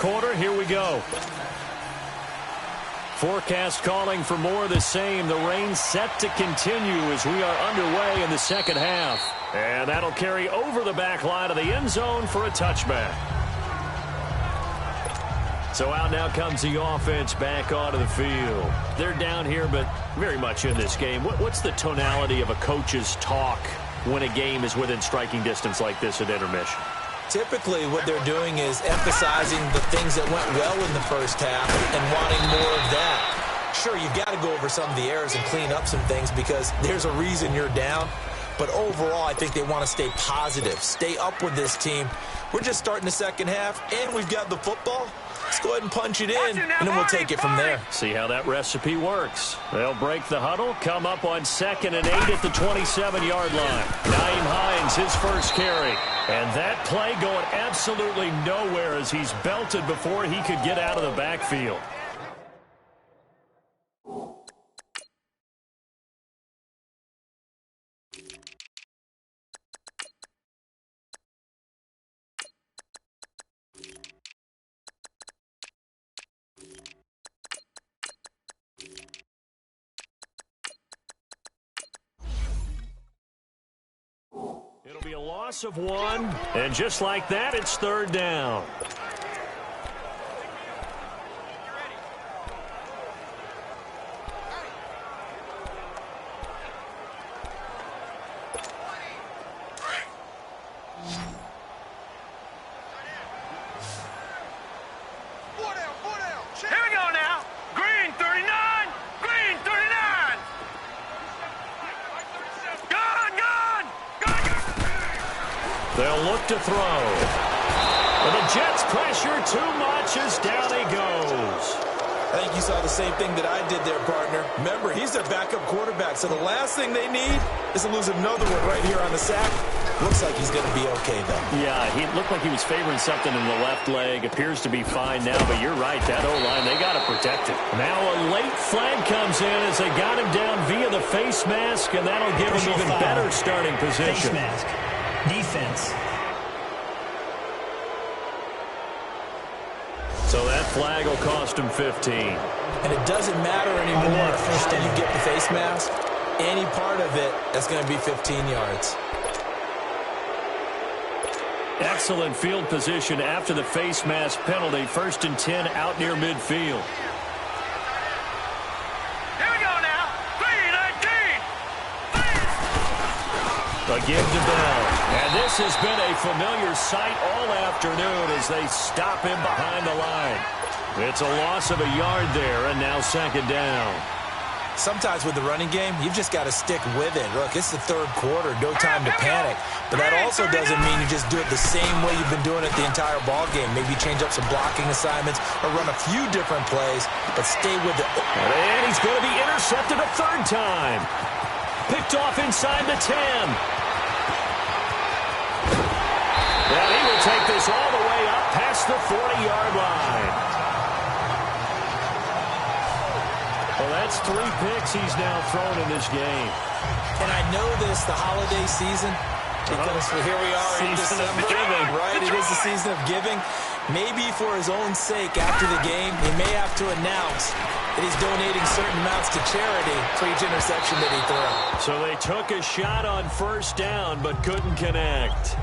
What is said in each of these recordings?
quarter. Here we go. Forecast calling for more of the same. The rain set to continue as we are underway in the second half. And that'll carry over the back line of the end zone for a touchback. So out now comes the offense back onto the field. They're down here, but very much in this game. What's the tonality of a coach's talk when a game is within striking distance like this at intermission? Typically, what they're doing is emphasizing the things that went well in the first half and wanting more of that. Sure, you've got to go over some of the errors and clean up some things because there's a reason you're down. But overall, I think they want to stay positive, stay up with this team. We're just starting the second half, and we've got the football. Let's go ahead and punch it in, and then we'll take it from there. See how that recipe works. They'll break the huddle, come up on 2nd and 8 at the 27-yard line. Nyheim Hines, his first carry. And that play going absolutely nowhere as he's belted before he could get out of the backfield. It'll be a loss of 1, and just like that, it's 3rd down. Here we go now. Green 39. Green 39. Gone. They'll look to throw. But the Jets pressure too much as down he goes. I think you saw the same thing that I did there, partner. Remember, he's their backup quarterback, so the last thing they need is to lose another one right here on the sack. Looks like he's going to be okay, though. Yeah, he looked like he was favoring something in the left leg. Appears to be fine now, but you're right. That O-line, they got to protect it. Now a late flag comes in as they got him down via the face mask, and that'll give him even better starting position. Face mask. Defense. So that flag will cost him 15. And it doesn't matter anymore how you get the face mask. Any part of it, that's going to be 15 yards. Excellent field position after the face mask penalty. 1st and 10 out near midfield. Here we go now. 3-19. A give to Bell. And this has been a familiar sight all afternoon as they stop him behind the line. It's a loss of a yard there, and now 2nd down. Sometimes with the running game, you've just got to stick with it. Look, it's the 3rd quarter, no time to panic. But that also doesn't mean you just do it the same way you've been doing it the entire ball game. Maybe change up some blocking assignments or run a few different plays, but stay with it. And he's going to be intercepted a 3rd time. Picked off inside the 10. And he will take this all the way up past the 40-yard line. Well, that's 3 picks he's now thrown in this game. And I know this, the holiday season, because here we are in December, right? It is the season of giving. Maybe for his own sake, after the game, he may have to announce that he's donating certain amounts to charity for each interception that he threw. So they took a shot on 1st down, but couldn't connect.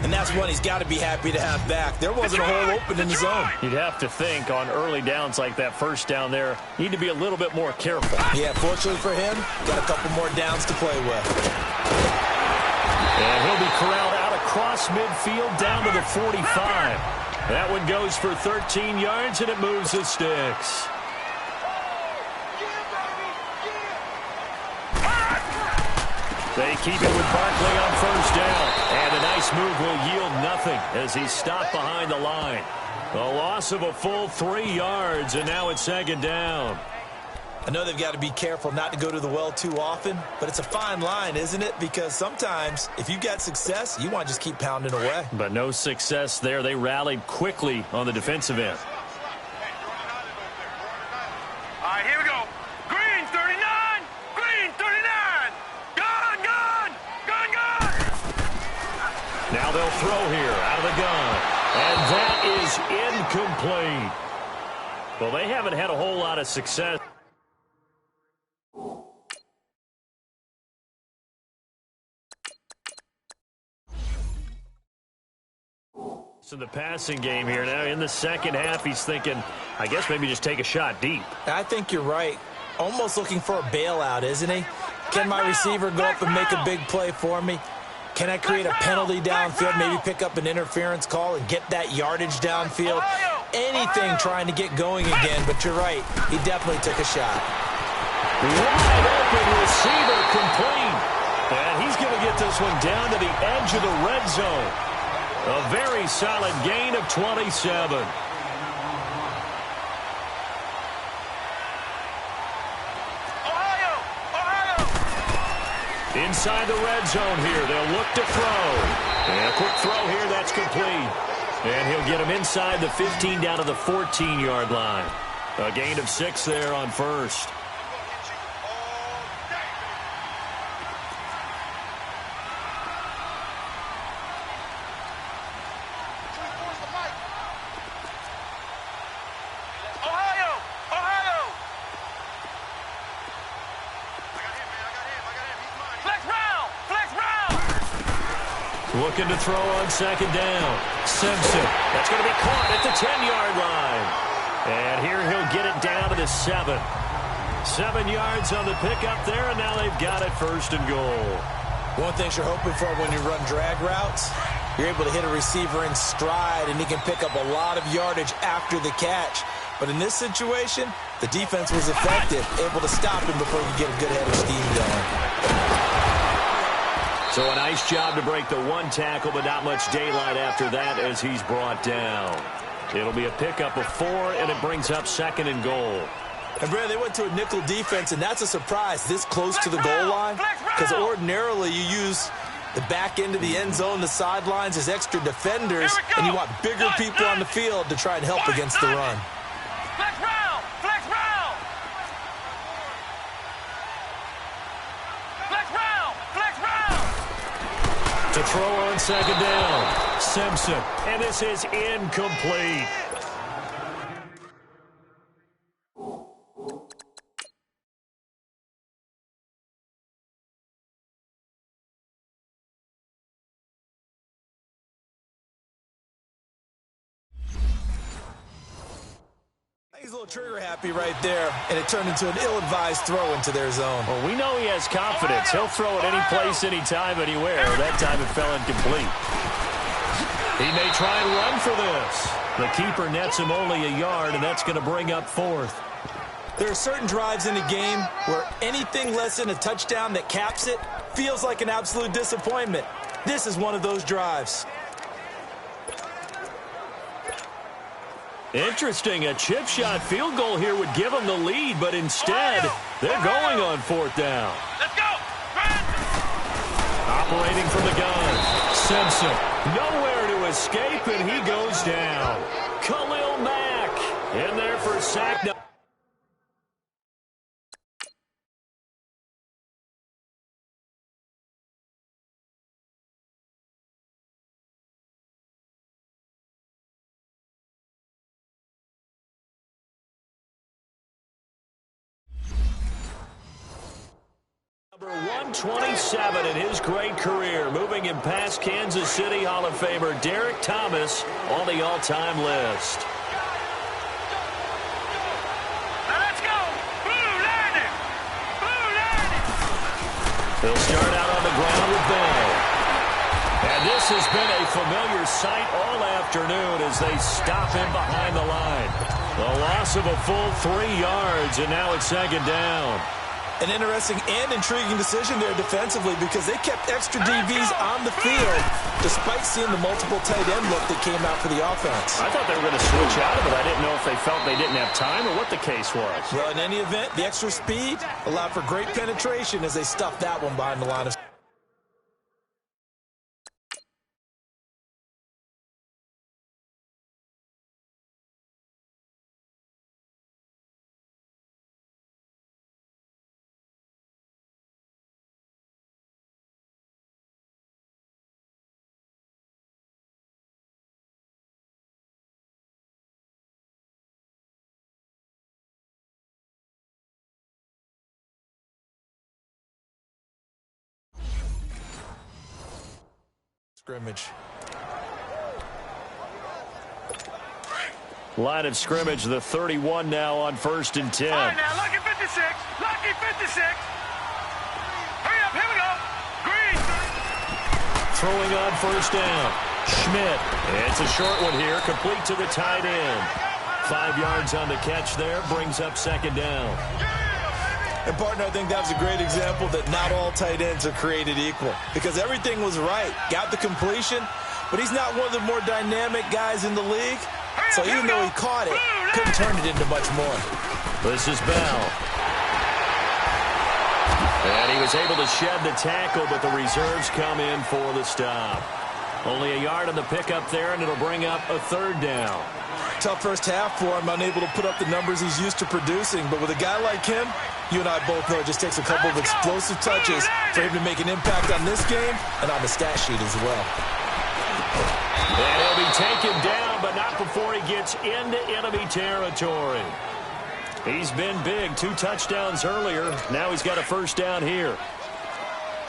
And that's one he's got to be happy to have back. There wasn't a hole open in the zone. You'd have to think on early downs like that 1st down there, need to be a little bit more careful. Yeah, fortunately for him, got a couple more downs to play with. And he'll be corralled out across midfield down to the 45. That one goes for 13 yards, and it moves the sticks. They keep it with Barkley on 1st down. And a nice move will yield nothing as he's stopped behind the line. A loss of a full 3 yards, and now it's 2nd down. I know they've got to be careful not to go to the well too often, but it's a fine line, isn't it? Because sometimes, if you've got success, you want to just keep pounding away. But no success there. They rallied quickly on the defensive end. All right, here we go. Green 39. Green 39. Gone. Now they'll throw here out of the gun. And that is Well, they haven't had a whole lot of success. In the passing game here now. In the second half, he's thinking, I guess maybe just take a shot deep. I think you're right. Almost looking for a bailout, isn't he? Can my receiver go up and make a big play for me? Can I create a penalty downfield, maybe pick up an interference call and get that yardage downfield? Anything trying to get going again, but you're right. He definitely took a shot. Wide open receiver complete. And he's going to get this one down to the edge of the red zone. A very solid gain of 27. Inside the red zone here. They'll look to throw. And a quick throw here. That's complete. And he'll get him inside the 15 down to the 14-yard line. A gain of 6 there on first. Looking to throw on second down. Simpson. That's going to be caught at the 10-yard line. And here he'll get it down to the 7. 7 yards on the pickup there, and now they've got it first and goal. One thing you're hoping for when you run drag routes, you're able to hit a receiver in stride, and he can pick up a lot of yardage after the catch. But in this situation, the defense was effective, able to stop him before he could get a good head of steam going. So a nice job to break the one tackle, but not much daylight after that as he's brought down. It'll be a pickup of 4, and it brings up second and goal. And, Brad, they went to a nickel defense, and that's a surprise this close to the goal line, because ordinarily you use the back end of the end zone, the sidelines as extra defenders, and you want bigger people on the field to try and help against the run. Flex round! Flex round! Flex round! Flex round! To throw on second down, Simpson. And this is incomplete. He's a little trigger happy right there, and it turned into an ill-advised throw into their zone. Well, we know he has confidence. He'll throw it any place, anytime, anywhere. That time it fell incomplete. He may try and run for this. The keeper nets him only a yard, and that's going to bring up 4th. There are certain drives in a game where anything less than a touchdown that caps it feels like an absolute disappointment. This is one of those drives. Interesting. A chip shot field goal here would give them the lead, but instead, they're going on 4th down. Let's go! Operating from the gun, Simpson. Nowhere to escape, and he goes down. Khalil Mack in there for sack. Number 127 in his great career, moving him past Kansas City Hall of Famer Derek Thomas on the all-time list. Now let's go! Blue landing! Blue landing! He'll start out on the ground with Bell. And this has been a familiar sight all afternoon as they stop him behind the line. The loss of a full 3 yards, and now it's second down. An interesting and intriguing decision there defensively because they kept extra DBs on the field despite seeing the multiple tight end look that came out for the offense. I thought they were going to switch out of it. I didn't know if they felt they didn't have time or what the case was. Well, in any event, the extra speed allowed for great penetration as they stuffed that one behind the line of Scrimmage. Line of scrimmage, the 31 now on 1st and 10. All right, now, lucky 56. Lucky 56. Hurry up, here we go. Green. Throwing on 1st down. Schmidt. It's a short one here, complete to the tight end. 5 yards on the catch there, brings up 2nd down. And, partner, I think that was a great example that not all tight ends are created equal because everything was right. Got the completion, but he's not one of the more dynamic guys in the league. So even though he caught it, couldn't turn it into much more. This is Bell. And he was able to shed the tackle, but the reserves come in for the stop. Only a yard on the pickup there, and it'll bring up a 3rd down. Tough first half for him, unable to put up the numbers he's used to producing. But with a guy like him, you and I both know it just takes a couple of explosive touches for him to make an impact on this game and on the stat sheet as well. And he'll be taken down, but not before he gets into enemy territory. He's been big. 2 touchdowns earlier. Now he's got a 1st down here.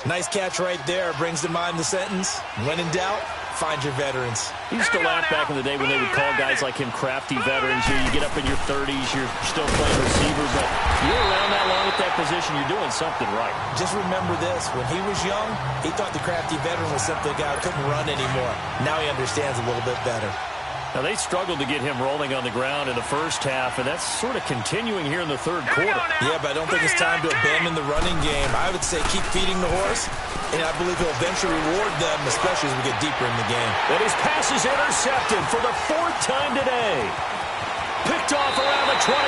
Nice catch right there. Brings to mind the sentence, when in doubt, find your veterans. He used to laugh back in the day when they would call guys like him crafty veterans. You get up in your 30s, you're still playing receiver, but you're around that long at that position, you're doing something right. Just remember this. When he was young, he thought the crafty veteran was simply a guy who couldn't run anymore. Now he understands a little bit better. Now, they struggled to get him rolling on the ground in the first half, and that's sort of continuing here in the 3rd quarter. Yeah, but I don't think it's time to abandon the running game. I would say keep feeding the horse, and I believe he'll eventually reward them, especially as we get deeper in the game. And his pass is intercepted for the 4th time today. Picked off around the 27.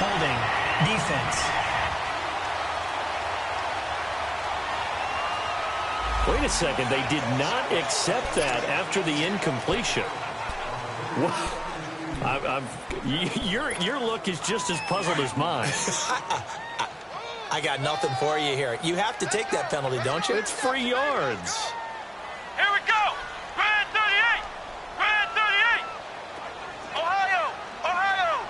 Holding. Defense. Wait a second. They did not accept that after the incompletion. Your look is just as puzzled as mine. I got nothing for you here. You have to take that penalty, don't you? It's 3 yards. Here we go. Grand 38. Grand 38. Ohio. Ohio.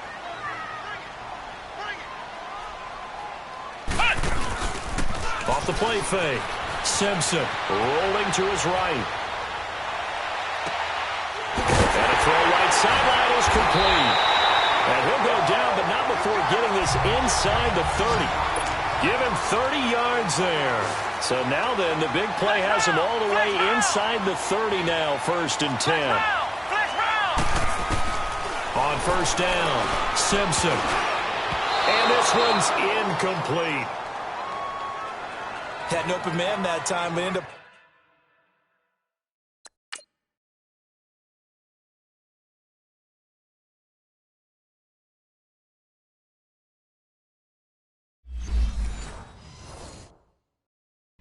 Off the play fake. Simpson rolling to his right. And a throw right sideline is complete. And he'll go down, but not before getting this inside the 30. Give him 30 yards there. So now then, the big play has him all the way inside the 30 now, 1st and 10. On 1st down, Simpson. And this one's incomplete. Had an open man that time, but ended up...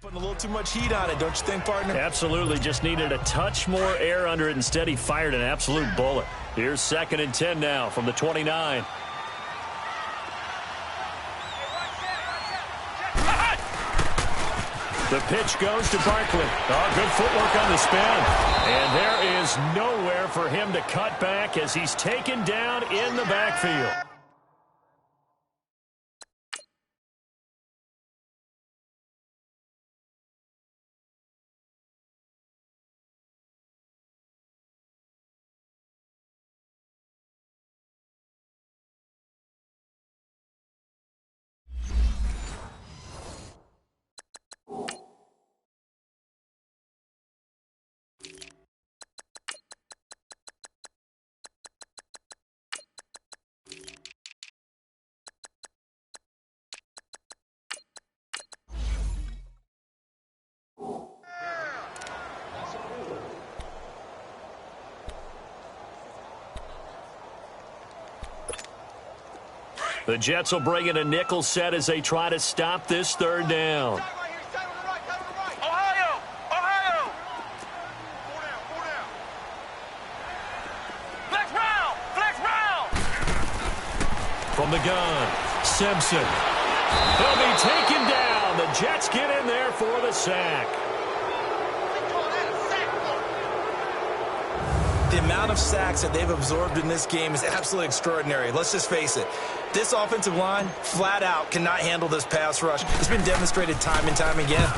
putting a little too much heat on it, don't you think, partner? Absolutely. Just needed a touch more air under it. Instead, he fired an absolute bullet. Here's 2nd and 10 now from the 29. The pitch goes to Barkley. Oh, good footwork on the spin. And there is nowhere for him to cut back as he's taken down in the backfield. The Jets will bring in a nickel set as they try to stop this 3rd down. Ohio! Ohio! Flex round! Flex round! From the gun, Simpson. He'll be taken down. The Jets get in there for the sack. The amount of sacks that they've absorbed in this game is absolutely extraordinary. Let's just face it. This offensive line, flat out, cannot handle this pass rush. It's been demonstrated time and time again.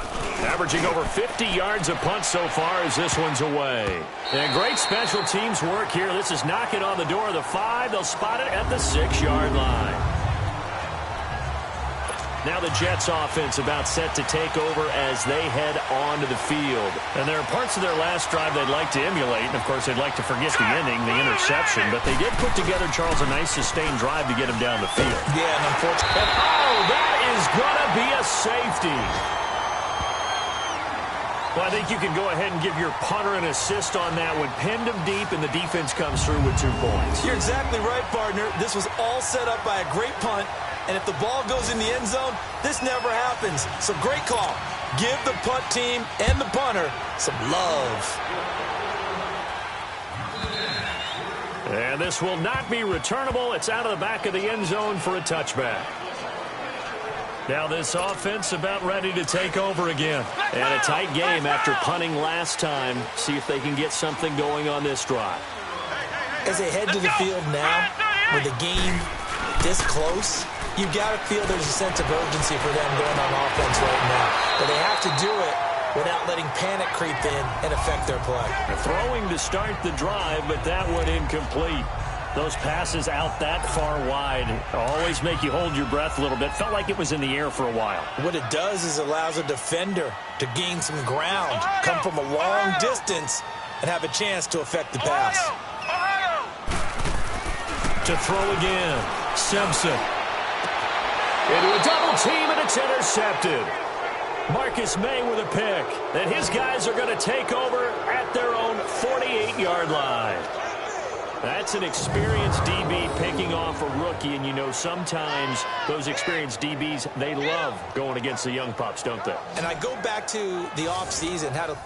Averaging over 50 yards a punt so far as this one's away. And great special teams work here. This is knocking on the door of the 5. They'll spot it at the 6-yard line. Now the Jets offense about set to take over as they head onto the field. And there are parts of their last drive they'd like to emulate. And, of course, they'd like to forget the ending, the interception. But they did put together, Charles, a nice sustained drive to get him down the field. Yeah, and unfortunately. Oh, that is going to be a safety. Well, I think you can go ahead and give your punter an assist on that one. Pinned him deep, and the defense comes through with 2 points. You're exactly right, partner. This was all set up by a great punt. And if the ball goes in the end zone, this never happens. So great call. Give the punt team and the punter some love. And this will not be returnable. It's out of the back of the end zone for a touchback. Now this offense about ready to take over again. And a tight game after punting last time. See if they can get something going on this drive. As they head to the field now, with the game this close, you've got to feel there's a sense of urgency for them going on offense right now. But they have to do it without letting panic creep in and affect their play. Throwing to start the drive, but that one incomplete. Those passes out that far wide always make you hold your breath a little bit. Felt like it was in the air for a while. What it does is allows a defender to gain some ground, come from a long distance, and have a chance to affect the pass. To throw again, Simpson. Into a double team, and it's intercepted. Marcus May with a pick. And his guys are going to take over at their own 48-yard line. That's an experienced DB picking off a rookie, and you know sometimes those experienced DBs, they love going against the young pups, don't they? And I go back to the offseason, how to...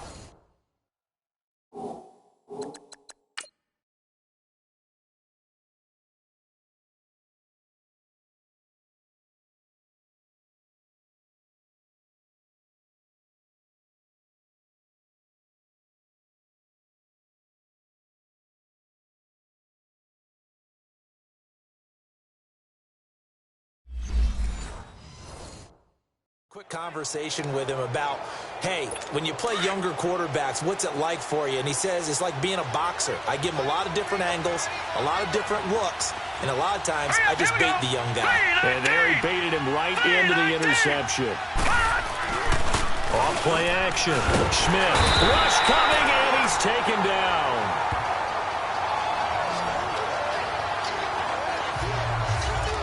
Quick conversation with him about, hey, when you play younger quarterbacks, what's it like for you? And he says it's like being a boxer. I give him a lot of different angles, a lot of different looks, and a lot of times I just bait the young guy. And there he baited him right into the interception. Off play action. Schmidt. Rush coming, and he's taken down.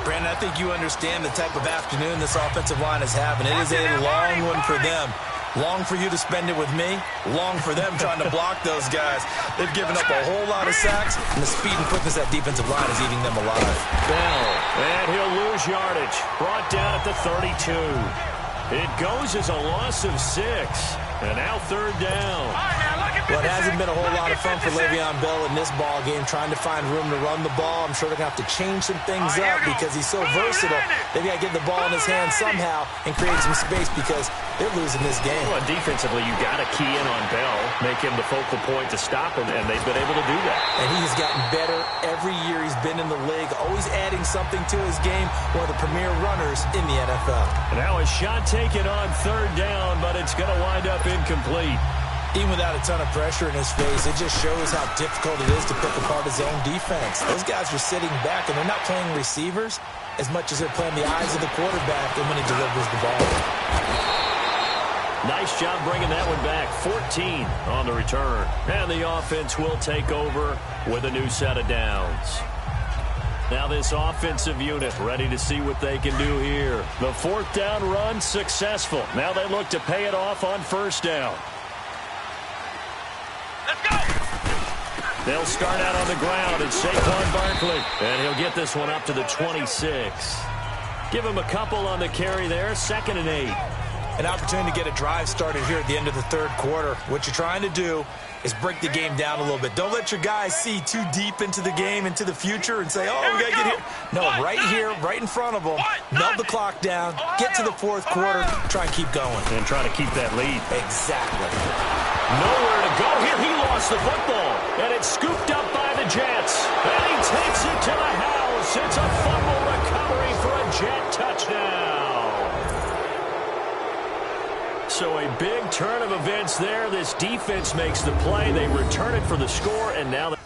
Brandon, I think you understand the type of afternoon this offensive line is having. It is a long one for them. Long for you to spend it with me. Long for them trying to block those guys. They've given up a whole lot of sacks, and the speed and quickness of that defensive line is eating them alive. Bell, and he'll lose yardage. Brought down at the 32. It goes as a loss of 6. And now 3rd down. Well, it hasn't been a whole lot of fun for Le'Veon Bell in this ball game, trying to find room to run the ball. I'm sure they're going to have to change some things up because he's so versatile. They've got to get the ball in his hands somehow and create some space because they're losing this game. Well, defensively, you got to key in on Bell, make him the focal point to stop him, and they've been able to do that. And he has gotten better every year he's been in the league, always adding something to his game, one of the premier runners in the NFL. And now a shot taken on 3rd down, but it's going to wind up incomplete. Even without a ton of pressure in his face, it just shows how difficult it is to pick apart his own defense. Those guys are sitting back, and they're not playing receivers as much as they're playing the eyes of the quarterback and when he delivers the ball. Nice job bringing that one back. 14 on the return. And the offense will take over with a new set of downs. Now this offensive unit ready to see what they can do here. The 4th down run successful. Now they look to pay it off on 1st down. They'll start out on the ground. It's Saquon Barkley. And he'll get this one up to the 26. Give him a couple on the carry there. 2nd and 8. An opportunity to get a drive started here at the end of the 3rd quarter. What you're trying to do is break the game down a little bit. Don't let your guys see too deep into the game, into the future, and say, oh, we got to get here. No, right here, right in front of them. Melt the clock down. Get to the 4th quarter. Try and keep going. And try to keep that lead. Exactly. Nowhere to go here. He lost the football. And it's scooped up by the Jets. And he takes it to the house. It's a fumble recovery for a Jet touchdown. So a big turn of events there. This defense makes the play. They return it for the score, and now they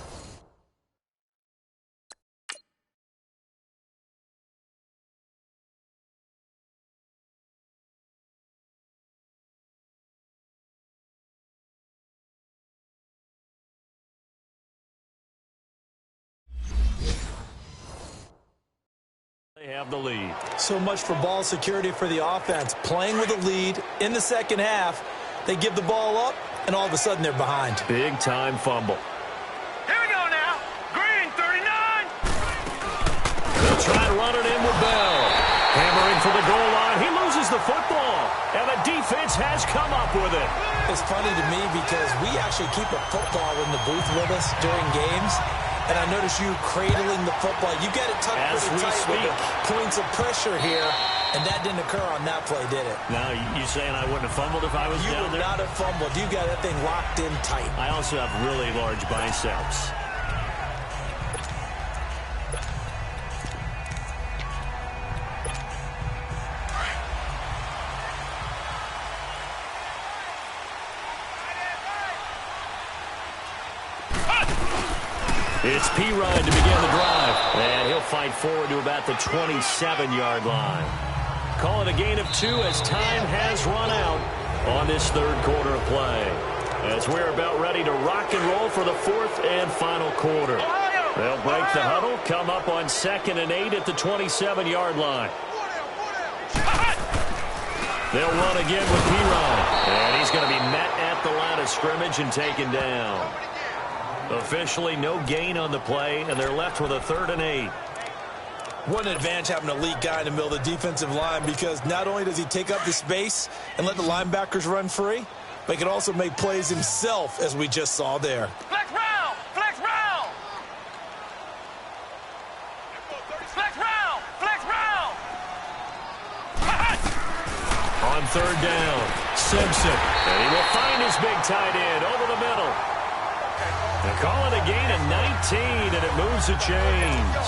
have the lead. So much for ball security for the offense. Playing with a lead in the second half, they give the ball up, and all of a sudden they're behind. Big-time fumble. Here we go now. Green, 39. They'll try to run it in with Bell. Hammering for the goal line. He loses the football, and the defense has come up with it. It's funny to me because we actually keep a football in the booth with us during games. And I notice you cradling the football. You got it tucked pretty tight with the points of pressure here, and that didn't occur on that play, did it? Now, you saying I wouldn't have fumbled if I was down there? You would not have fumbled. You got that thing locked in tight. I also have really large biceps. It's Perine to begin the drive. And he'll fight forward to about the 27-yard line. Call it a gain of 2 as time has run out on this third quarter of play. As we're about ready to rock and roll for the fourth and final quarter. They'll break the huddle, come up on 2nd and 8 at the 27-yard line. They'll run again with Perine. And he's going to be met at the line of scrimmage and taken down. Officially no gain on the play, and they're left with a 3rd and 8. What an advantage having an elite guy in the middle of the defensive line, because not only does he take up the space and let the linebackers run free, but he can also make plays himself, as we just saw there. Flex round. Flex round. Flex round. Flex round. On 3rd down, Simpson. And he will find his big tight end over the middle. They call it a gain of 19, and it moves the chains.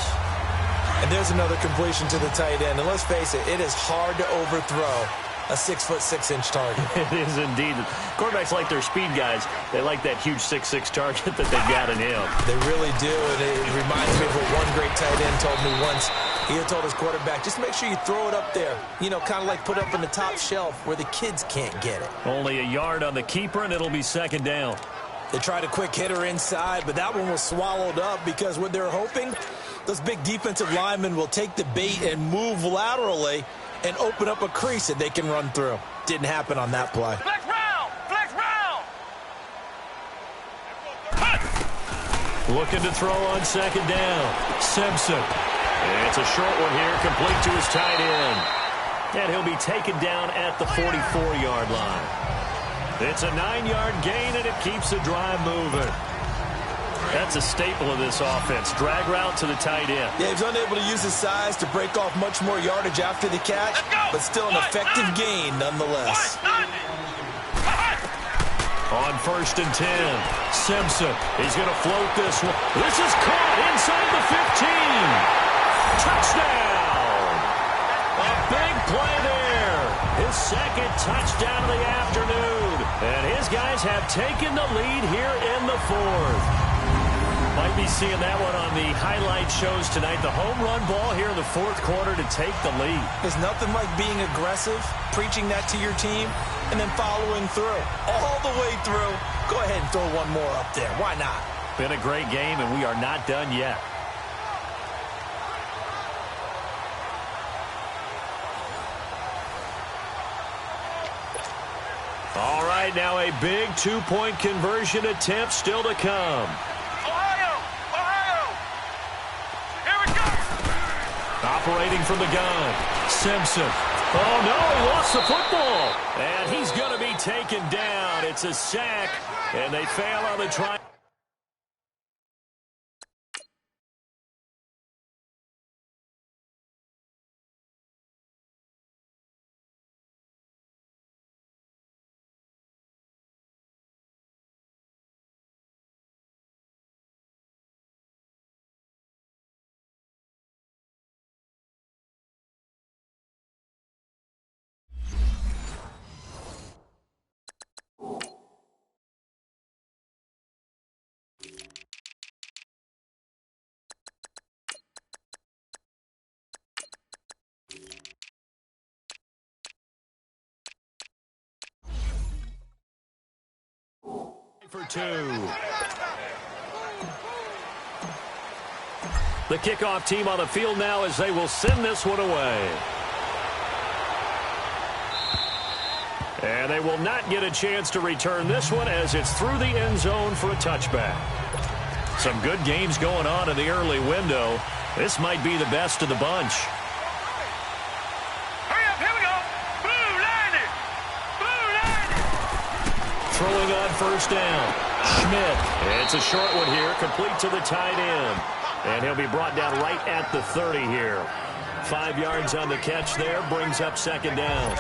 And there's another completion to the tight end. And let's face it, it is hard to overthrow a 6'6" target. It is indeed. Quarterbacks like their speed guys. They like that huge 6'6" target that they've got in him. They really do, and it reminds me of what one great tight end told me once. He had told his quarterback, just make sure you throw it up there. You know, kind of like put up in the top shelf where the kids can't get it. Only a yard on the keeper, and it'll be 2nd down. They tried a quick hitter inside, but that one was swallowed up because what they're hoping, those big defensive linemen will take the bait and move laterally and open up a crease that they can run through. Didn't happen on that play. Flex round. Flex round. Looking to throw on 2nd down. Simpson. And it's a short one here, complete to his tight end. And he'll be taken down at the 44-yard line. It's a 9-yard gain, and it keeps the drive moving. That's a staple of this offense. Drag route to the tight end. Yeah, he's unable to use his size to break off much more yardage after the catch, but still an effective gain nonetheless. On 1st and 10, Simpson. He's going to float this one. This is caught inside the 15. Touchdown! A big play there. His 2nd touchdown of the afternoon. And his guys have taken the lead here in the 4th. Might be seeing that one on the highlight shows tonight. The home run ball here in the 4th quarter to take the lead. There's nothing like being aggressive, preaching that to your team, and then following through. All the way through. Go ahead and throw one more up there. Why not? Been a great game, and we are not done yet. All right, now a big 2-point conversion attempt still to come. Ohio. Ohio. Here we go. Operating from the gun, Simpson. Oh, no, he lost the football. And he's going to be taken down. It's a sack, and they fail on the try. For 2. The kickoff team on the field now as they will send this one away. And they will not get a chance to return this one as it's through the end zone for a touchback. Some good games going on in the early window. This might be the best of the bunch. Hurry up, here we go. Blue line it. Blue line it. Throwing on first down. Schmidt. It's a short one here, complete to the tight end. And he'll be brought down right at the 30 here. 5 yards on the catch there, brings up second down.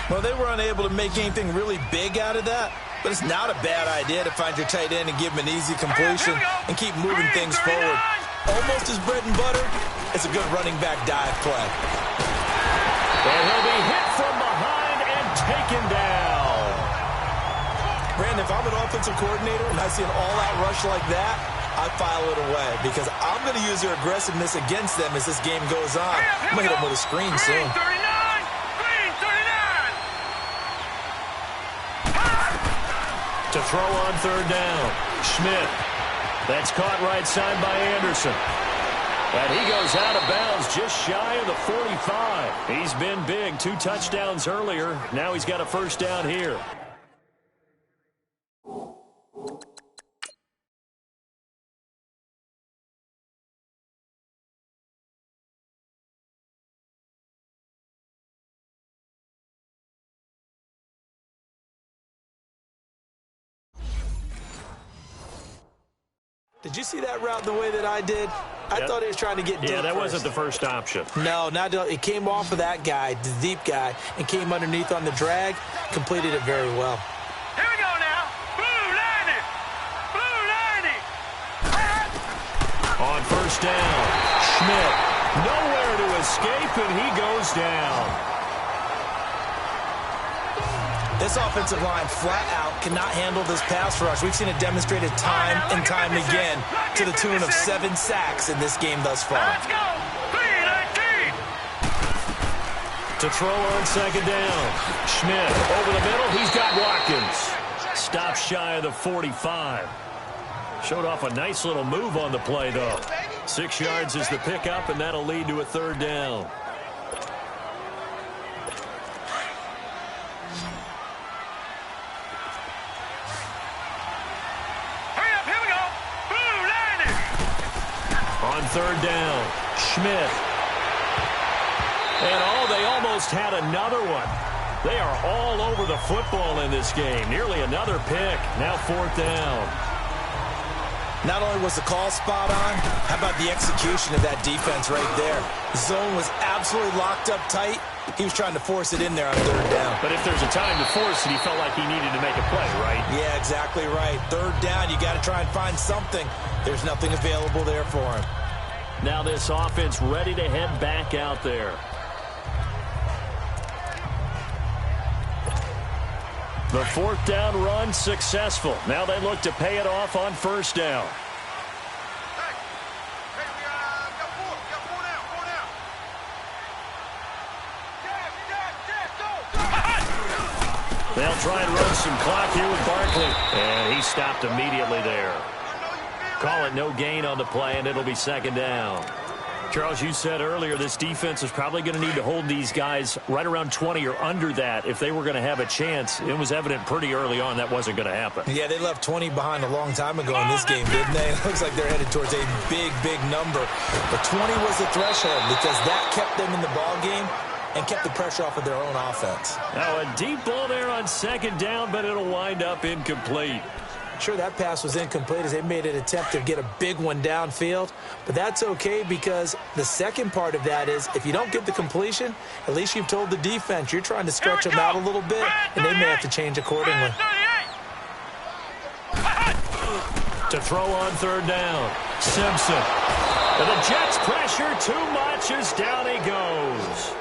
Well, they were unable to make anything really big out of that, but it's not a bad idea to find your tight end and give him an easy completion and keep moving things forward. Almost his bread and butter. It's a good running back dive play. And he'll be hit from behind and taken down. Brandon, if I'm an offensive coordinator and I see an all-out rush like that, I file it away because I'm going to use their aggressiveness against them as this game goes on. I'm going to hit them with a screen soon. To throw on third down. Schmidt. That's caught right side by Anderson. And he goes out of bounds just shy of the 45. He's been big. 2 touchdowns earlier. Now he's got a first down here. Did you see that route the way that I did? I thought he was trying to get deep. Yeah, that first. wasn't the first option. No, it came off of that guy, the deep guy, and came underneath on the drag. Completed it very well. Here we go now. Blue line it. Blue line it. On first down, Schmidt. Nowhere to escape, and he goes down. This offensive line flat out cannot handle this pass rush. We've seen it demonstrated time and time again to the tune of 7 sacks in this game thus far. Let's go. 3-19. To throw on second down. Schmidt over the middle. He's got Watkins. Stop shy of the 45. Showed off a nice little move on the play, though. 6 yards is the pickup, and that'll lead to a third down. On third down, Schmidt. And they almost had another one. They are all over the football in this game. Nearly another pick. Now fourth down. Not only was the call spot on, how about the execution of that defense right there? The zone was absolutely locked up tight. He was trying to force it in there on third down. But if there's a time to force it, he felt like he needed to make a play, right? Yeah, exactly right. Third down, you got to try and find something. There's nothing available there for him. Now this offense ready to head back out there. The fourth down run successful. Now they look to pay it off on first down. They'll try and run some clock here with Barkley. And he stopped immediately there. Call it no gain on the play, and it'll be second down. Charles, you said earlier this defense is probably going to need to hold these guys right around 20 or under that if they were going to have a chance. It was evident pretty early on that wasn't going to happen. Yeah, they left 20 behind a long time ago in this game, didn't they? It looks like they're headed towards a big, big number. But 20 was the threshold because that kept them in the ball game and kept the pressure off of their own offense. Now a deep ball there on second down, but it'll wind up incomplete. Sure, that pass was incomplete as they made an attempt to get a big one downfield, but that's okay because the second part of that is if you don't get the completion, at least you've told the defense you're trying to stretch them out a little bit, and they may have to change accordingly. To throw on third down, Simpson. And the Jets pressure too much as down he goes.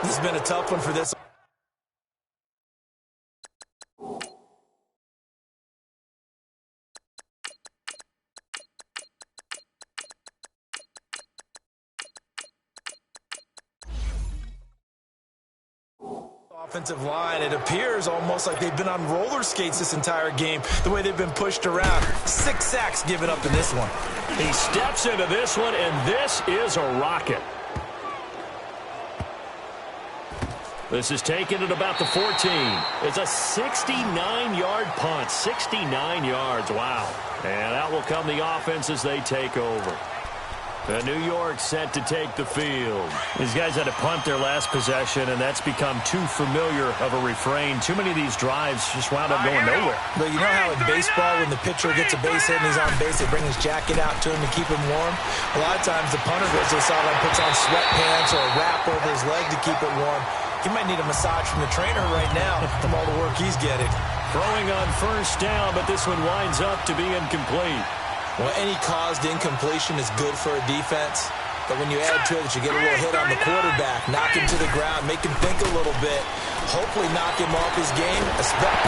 This has been a tough one for this. offensive line. It appears almost like they've been on roller skates this entire game, the way they've been pushed around. 6 sacks given up in this one. He steps into this one, and this is a rocket. This is taken at about the 14. It's a 69-yard punt. 69 yards. Wow. And out will come the offense as they take over. The New York set to take the field. These guys had to punt their last possession, and that's become too familiar of a refrain. Too many of these drives just wound up going nowhere. But you know how in baseball, when the pitcher gets a base hit and he's on base, they bring his jacket out to him to keep him warm? A lot of times the punter goes to the sideline, puts on sweatpants or a wrap over his leg to keep it warm. He might need a massage from the trainer right now from all the work he's getting. Throwing on first down, but this one winds up to be incomplete. Well, any caused incompletion is good for a defense. But when you add to it that you get a little hit on the quarterback, knock him to the ground, make him think a little bit, hopefully knock him off his game.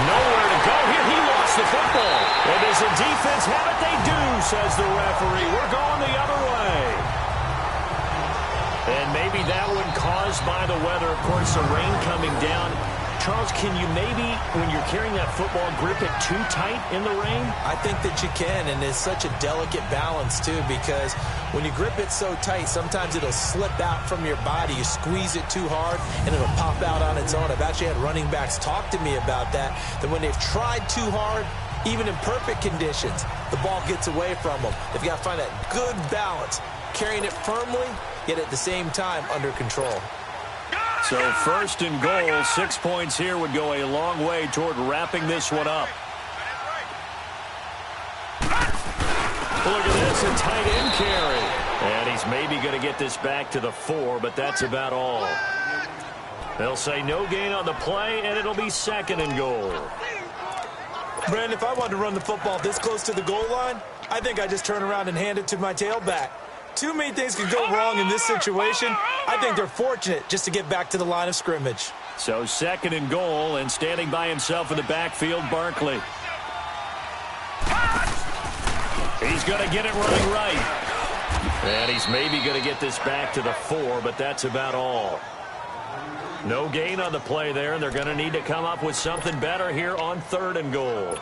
Nowhere to go here. He lost the football. And does the defense have it? They do, says the referee. We're going the other way. And maybe that one caused by the weather. Of course, the rain coming down. Charles, can you maybe, when you're carrying that football, grip it too tight in the rain? I think that you can, and it's such a delicate balance, too, because when you grip it so tight, sometimes it'll slip out from your body. You squeeze it too hard, and it'll pop out on its own. I've actually had running backs talk to me about that when they've tried too hard, even in perfect conditions, the ball gets away from them. They've got to find that good balance, carrying it firmly, yet at the same time under control. So first and goal, 6 points here would go a long way toward wrapping this one up. Look at this, a tight end carry. And he's maybe going to get this back to the 4, but that's about all. They'll say no gain on the play, and it'll be second and goal. Brandon, if I wanted to run the football this close to the goal line, I think I just turn around and hand it to my tailback. Too many things could go wrong in this situation. I think they're fortunate just to get back to the line of scrimmage. So second and goal, and standing by himself in the backfield, Barkley. He's going to get it running right. And he's maybe going to get this back to the 4, but that's about all. No gain on the play there, and they're going to need to come up with something better here on third and goal.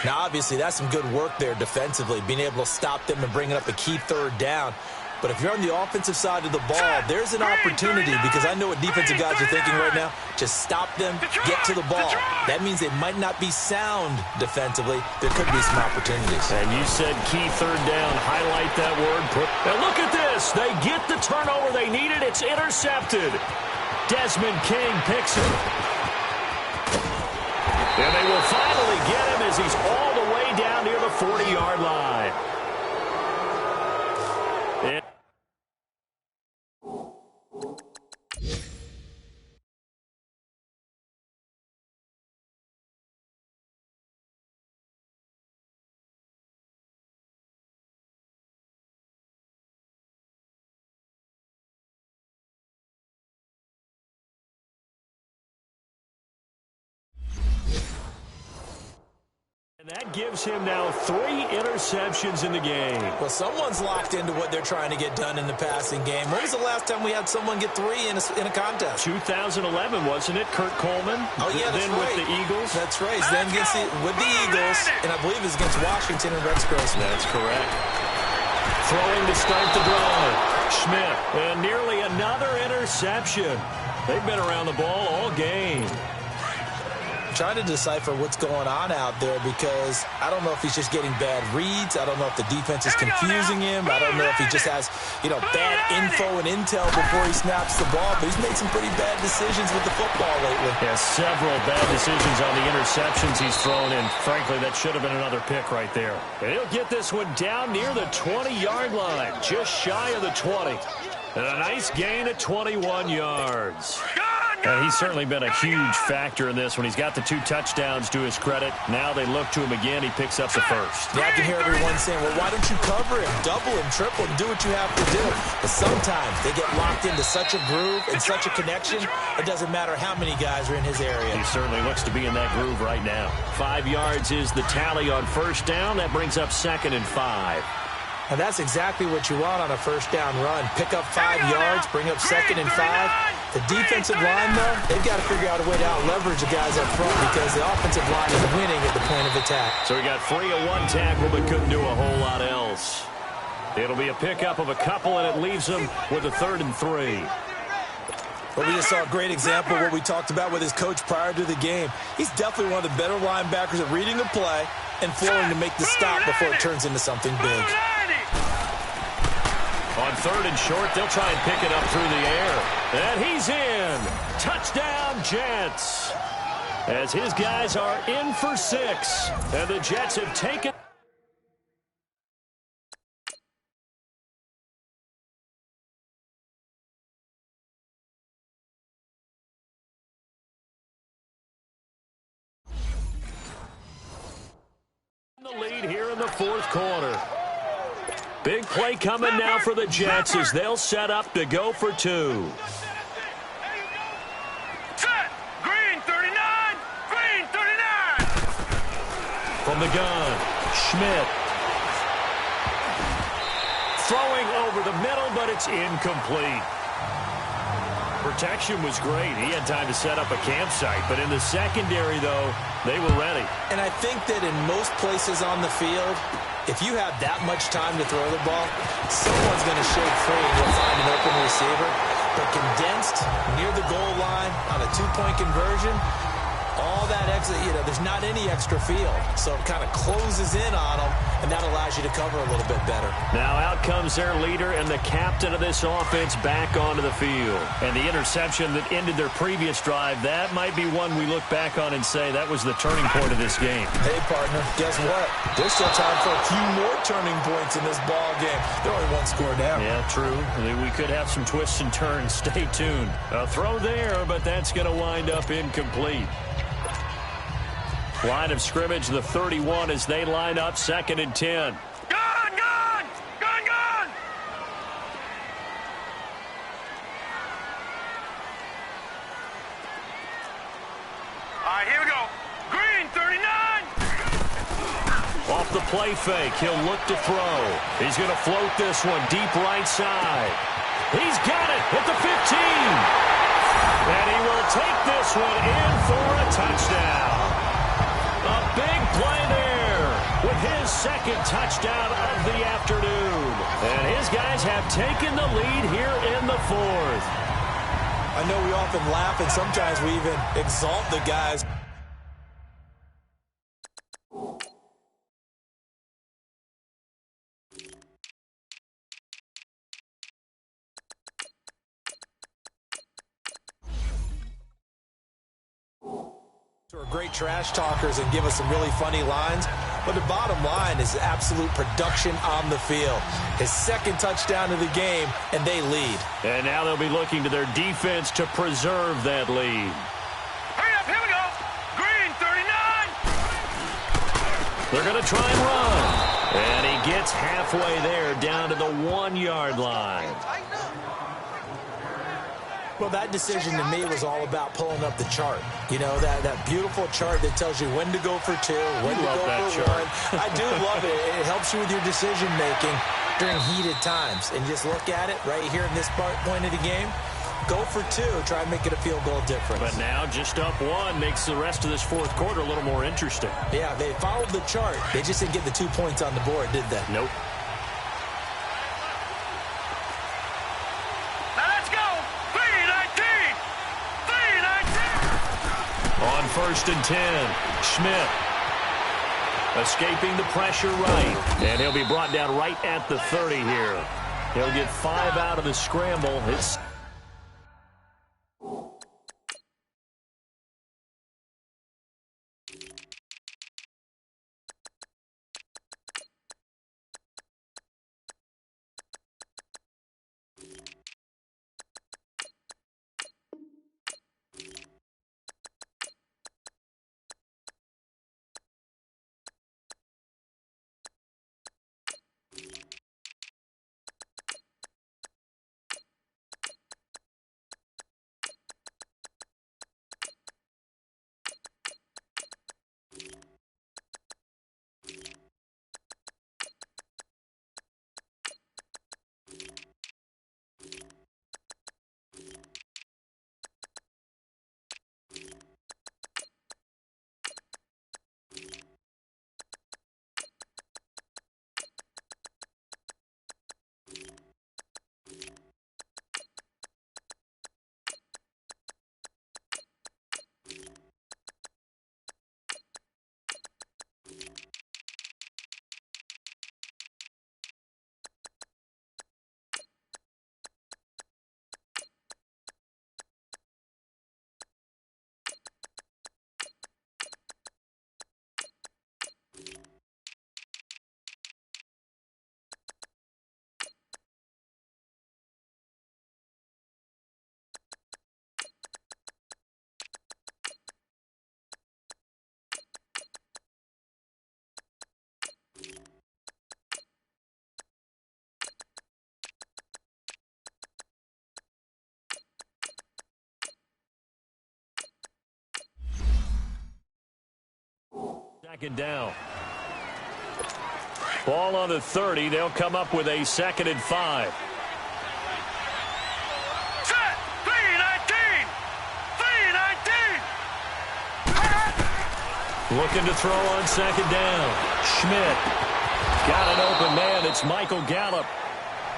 Now, obviously, that's some good work there defensively, being able to stop them and bring up a key third down. But if you're on the offensive side of the ball, there's an opportunity, because I know what defensive guys are thinking right now. Just stop them, get to the ball. That means they might not be sound defensively. There could be some opportunities. And you said key third down. Highlight that word. And look at this. They get the turnover they needed. It's intercepted. Desmond King picks it. And they will finally get him as he's all the way down near the 40-yard line. And that gives him now 3 interceptions in the game. Well, someone's locked into what they're trying to get done in the passing game. When was the last time we had someone get 3 in a contest? 2011, wasn't it? Kurt Coleman. Oh, yeah, that's then right. with the Eagles. That's right. Then with the Eagles, and I believe it's against Washington and Rex Grossman. That's correct. Throwing to start the drive. Schmidt. And nearly another interception. They've been around the ball all game. Trying to decipher what's going on out there, because I don't know if he's just getting bad reads. I don't know if the defense is confusing him. I don't know if he just has, bad info and intel before he snaps the ball. But he's made some pretty bad decisions with the football lately. Yeah, several bad decisions on the interceptions he's thrown in. Frankly, that should have been another pick right there. And he'll get this one down near the 20-yard line, just shy of the 20. And a nice gain at 21 yards. And he's certainly been a huge factor in this when he's got the 2 touchdowns to his credit. Now they look to him again. He picks up the first. Yeah, I can hear everyone saying, well, why don't you cover him, double him, triple him, do what you have to do. But sometimes they get locked into such a groove and such a connection, it doesn't matter how many guys are in his area. He certainly looks to be in that groove right now. 5 yards is the tally on first down. That brings up second and 5. And that's exactly what you want on a first down run. Pick up 5 yards, bring up second and 5. The defensive line, though, they've got to figure out a way to out-leverage the guys up front because the offensive line is winning at the point of attack. So he got free of one tackle but couldn't do a whole lot else. It'll be a pickup of a couple, and it leaves him with a 3rd and 3. Well, we just saw a great example of what we talked about with his coach prior to the game. He's definitely one of the better linebackers at reading the play and flowing to make the stop before it turns into something big. On 3rd and short, they'll try and pick it up through the air. And he's in. Touchdown, Jets. As his guys are in for 6. And the Jets have taken... the lead here in the 4th quarter. Big play coming now for the Jets as they'll set up to go for 2. Set. Green 39. Green 39. From the gun, Schmidt. Throwing over the middle, but it's incomplete. Protection was great. He had time to set up a campsite, but in the secondary, though, they were ready. And I think that in most places on the field, if you have that much time to throw the ball, someone's going to shake free and you'll find an open receiver. But condensed, near the goal line, on a 2-point conversion, all that extra, there's not any extra field. So it kind of closes in on them, and that allows you to cover a little bit better. Now out comes their leader and the captain of this offense back onto the field. And the interception that ended their previous drive, that might be one we look back on and say that was the turning point of this game. Hey, partner, guess what? There's still time for a few more turning points in this ball game. They're only 1 score down. Yeah, true. We could have some twists and turns. Stay tuned. A throw there, but that's going to wind up incomplete. Line of scrimmage, the 31 as they line up 2nd and 10. Gun, gun! Gun, gun! All right, here we go. Green 39. Off the play fake, he'll look to throw. He's going to float this one deep right side. He's got it at the 15. And he will take this one in for a touchdown. A big play there with his 2nd touchdown of the afternoon. And his guys have taken the lead here in the 4th. I know we often laugh, and sometimes we even exalt the guys. Are great trash talkers and give us some really funny lines, but the bottom line is absolute production on the field. His 2nd touchdown of the game, and they lead. And now they'll be looking to their defense to preserve that lead. Hurry up, here we go. Green 39. They're going to try and run. And he gets halfway there down to the 1-yard line. Well, that decision to me was all about pulling up the chart. That beautiful chart that tells you when to go for 2, when to go for 1. I do love it. It helps you with your decision-making during heated times. And just look at it right here in this point of the game. Go for 2. Try and make it a field goal difference. But now just up 1 makes the rest of this 4th quarter a little more interesting. Yeah, they followed the chart. They just didn't get the 2 points on the board, did they? Nope. On 1st and 10, Schmidt escaping the pressure right. And he'll be brought down right at the 30 here. He'll get 5 out of the scramble. It's Second down. Ball on the 30. They'll come up with a 2nd and 5. Set. 3-19. 3-19. Looking to throw on 2nd down. Schmidt. Got an open man. It's Michael Gallup.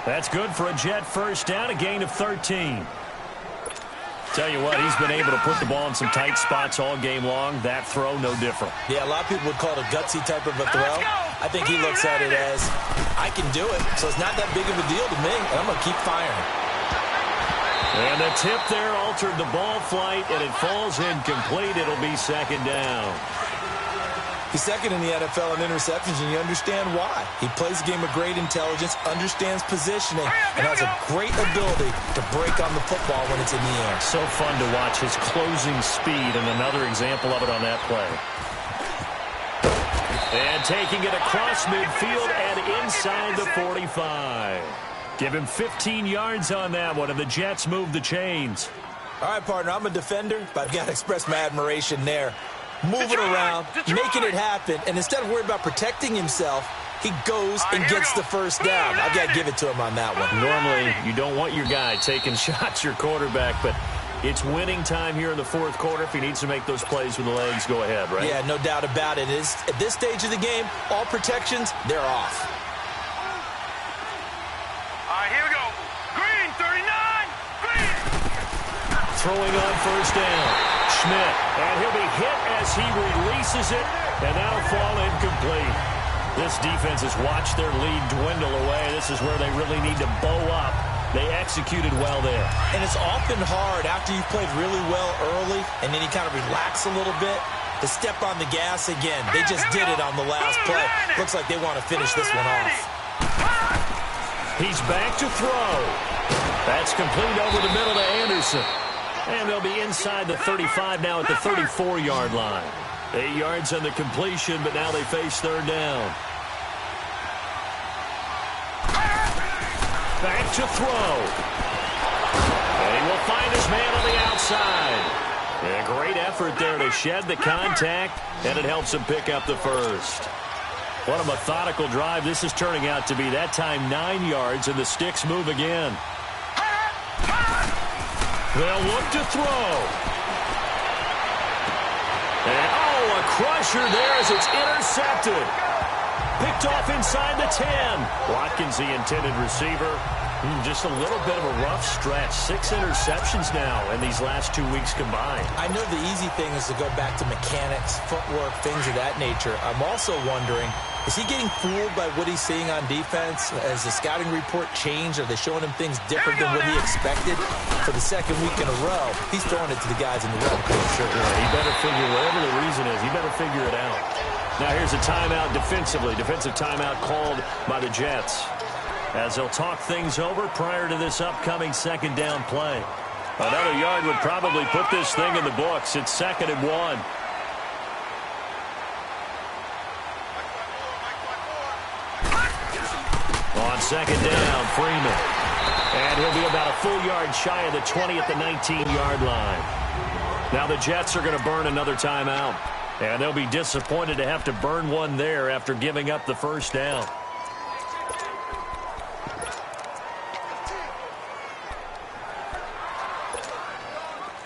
That's good for a Jet first down, a gain of 13. Tell you what, he's been able to put the ball in some tight spots all game long. That throw, no different. Yeah, a lot of people would call it a gutsy type of a throw. I think he looks at it as, I can do it, so it's not that big of a deal to me, and I'm going to keep firing. And the tip there altered the ball flight, and it falls incomplete. It'll be 2nd down. He's second in the NFL in interceptions, and you understand why. He plays a game of great intelligence, understands positioning, and has a great ability to break on the football when it's in the air. So fun to watch his closing speed, and another example of it on that play. And taking it across midfield and inside the 45. Give him 15 yards on that one, and the Jets move the chains. All right, partner, I'm a defender, but I've got to express my admiration there. Moving around, making it happen, and instead of worrying about protecting himself, he goes and gets the first down. I've got to give it to him on that one. Normally, you don't want your guy taking shots, your quarterback, but it's winning time here in the 4th quarter. If he needs to make those plays with the legs, go ahead, right? Yeah, no doubt about it. At this stage of the game, all protections, they're off. All right, here we go. Green, 39. Green. Throwing on first down. Schmidt, and he'll be hit as he releases it, and that'll fall incomplete. This defense has watched their lead dwindle away. This is where they really need to bow up. They executed well there. And it's often hard after you've played really well early, and then you kind of relax a little bit, to step on the gas again. They just did it on the last play. Looks like they want to finish this one off. He's back to throw. That's complete over the middle to Anderson. And they'll be inside the 35 now at the 34-yard line. 8 yards on the completion, but now they face 3rd down. Back to throw. And he will find his man on the outside. And a great effort there to shed the contact, and it helps him pick up the first. What a methodical drive this is turning out to be. That time 9 yards, and the sticks move again. They'll look to throw. And, a crusher there as it's intercepted. Picked off inside the 10. Watkins, the intended receiver. Just a little bit of a rough stretch. 6 interceptions now in these last 2 weeks combined. I know the easy thing is to go back to mechanics, footwork, things of that nature. I'm also wondering, is he getting fooled by what he's seeing on defense? Has the scouting report changed? Are they showing him things different than what he expected? For the 2nd week in a row, he's throwing it to the guys in the red coat shirt. Yeah, he better figure, whatever the reason is, he better figure it out. Now here's a timeout defensively. Defensive timeout called by the Jets, as they'll talk things over prior to this upcoming 2nd down play. Another yard would probably put this thing in the books. It's 2nd and 1. On 2nd down, Freeman. And he'll be about a full yard shy of the 20 at the 19-yard line. Now the Jets are going to burn another timeout. And they'll be disappointed to have to burn one there after giving up the first down.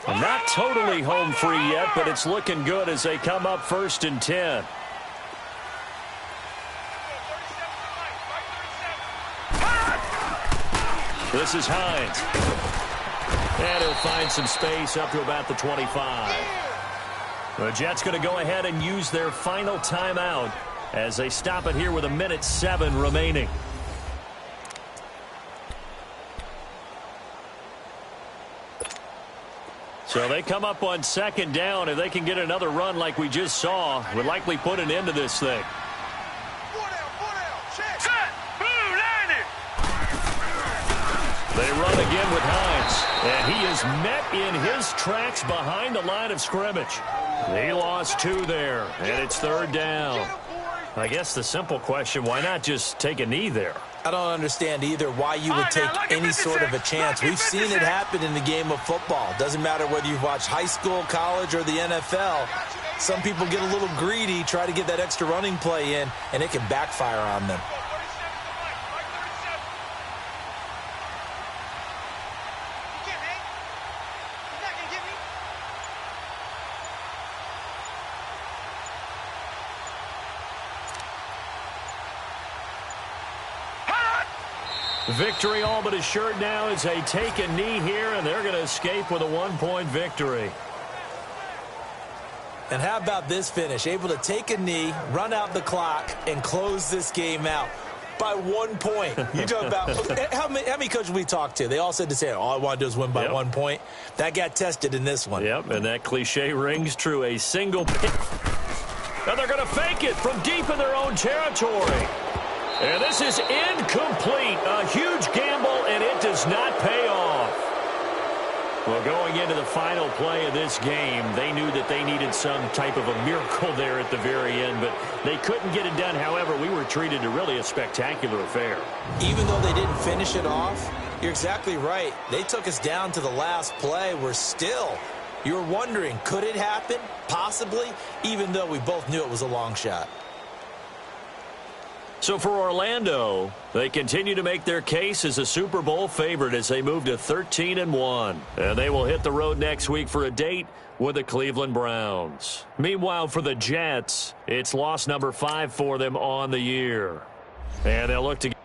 Not totally home free yet, but it's looking good as they come up 1st and 10. This is Hines. And he'll find some space up to about the 25. The Jets going to go ahead and use their final timeout as they stop it here with 1:07 remaining. So they come up on 2nd down. If they can get another run like we just saw, would likely put an end to this thing. Set. Blue 90. They run again with Hines. And he is met in his tracks behind the line of scrimmage. They lost 2 there, and it's 3rd down. I guess the simple question, why not just take a knee there? I don't understand either why you would take any sort of a chance. We've seen it happen in the game of football. Doesn't matter whether you've watched high school, college, or the NFL. Some people get a little greedy, try to get that extra running play in, and it can backfire on them. Victory all but assured now as they take a knee here, and they're going to escape with a 1-point victory. And how about this finish? Able to take a knee, run out the clock, and close this game out by 1 point. You talk about how many coaches we talked to? They all said the same. All I want to do is win by 1 point. That got tested in this one. Yep, and that cliche rings true. A single pick. Now they're going to fake it from deep in their own territory. And this is incomplete. A huge gamble, and it does not pay off. Well, going into the final play of this game, they knew that they needed some type of a miracle there at the very end, but they couldn't get it done. However, we were treated to really a spectacular affair. Even though they didn't finish it off, you're exactly right. They took us down to the last play. You're wondering, could it happen? Possibly, even though we both knew it was a long shot. So for Orlando, they continue to make their case as a Super Bowl favorite as they move to 13-1. And they will hit the road next week for a date with the Cleveland Browns. Meanwhile, for the Jets, it's loss number 5 for them on the year. And they'll look to